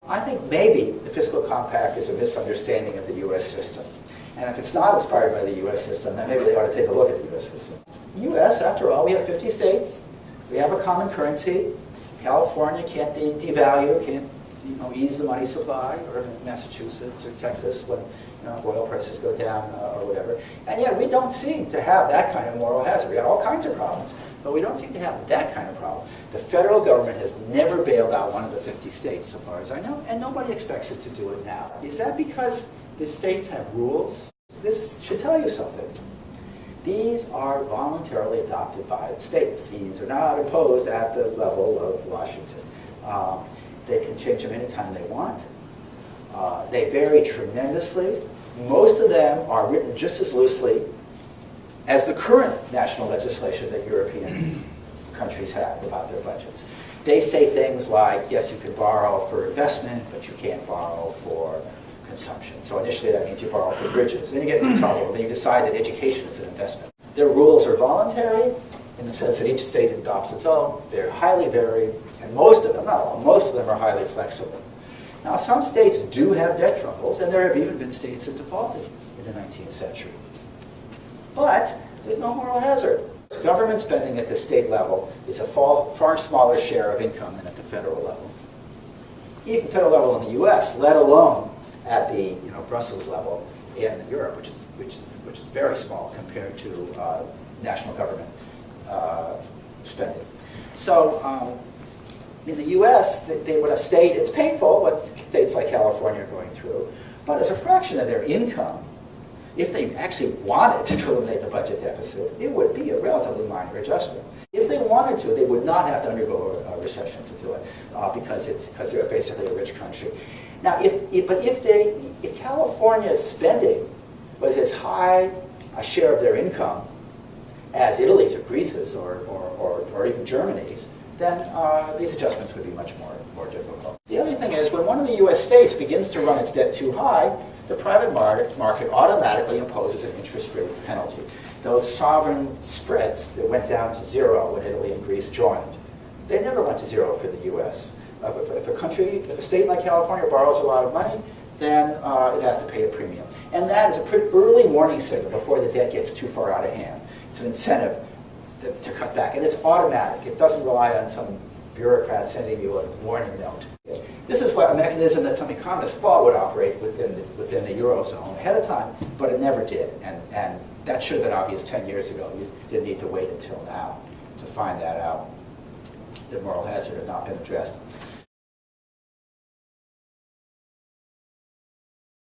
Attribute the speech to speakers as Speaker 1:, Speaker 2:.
Speaker 1: I think maybe the fiscal compact is a misunderstanding of the U.S. system. And if it's not inspired by the U.S. system, then maybe they ought to take a look at the U.S. system. U.S., after all, we have 50 states. We have a common currency. California can't devalue, can't ease the money supply, or Massachusetts or Texas when oil prices go down or whatever. And yet we don't seem to have that kind of moral hazard. We have all kinds of problems, but we don't seem to have that kind of problem. The federal government has never bailed out one of the 50 states, so far as I know, and nobody expects it to do it now. Is that because the states have rules? This should tell you something. These are voluntarily adopted by the states. These are not imposed at the level of Washington. They can change them anytime they want. They vary tremendously. Most of them are written just as loosely as the current national legislation that European countries have about their budgets. They say things like, yes, you can borrow for investment, but you can't borrow for consumption. So initially that means you borrow for bridges. Then you get into trouble. Then you decide that education is an investment. Their rules are voluntary in the sense that each state adopts its own. They're highly varied, and most of them, not all, most of them are highly flexible. Now, some states do have debt troubles, and there have even been states that defaulted in the 19th century. But there's no moral hazard. Government spending at the state level is a far smaller share of income than at the federal level. Even federal level in the U.S., let alone at the Brussels level in Europe, which is very small compared to national government spending. So in the U.S., when a state, it's painful what states like California are going through, but as a fraction of their income, if they actually wanted to eliminate the budget deficit, it would be a relatively minor adjustment. If they wanted to, they would not have to undergo a recession to do it, because they're basically a rich country. Now, if California's spending was as high a share of their income as Italy's or Greece's or even Germany's, then these adjustments would be much more difficult. The other thing is, when one of the U.S. states begins to run its debt too high, the private market automatically imposes an interest rate penalty. Those sovereign spreads that went down to zero when Italy and Greece joined, they never went to zero for the U.S. If a state like California borrows a lot of money, then it has to pay a premium. And that is a pretty early warning signal before the debt gets too far out of hand. It's an incentive to cut back. And it's automatic. It doesn't rely on some bureaucrat sending you a warning note. This is a mechanism that some economists thought would operate within the Eurozone ahead of time, but it never did. And that should have been obvious 10 years ago. You didn't need to wait until now to find that out. The moral hazard had not been addressed.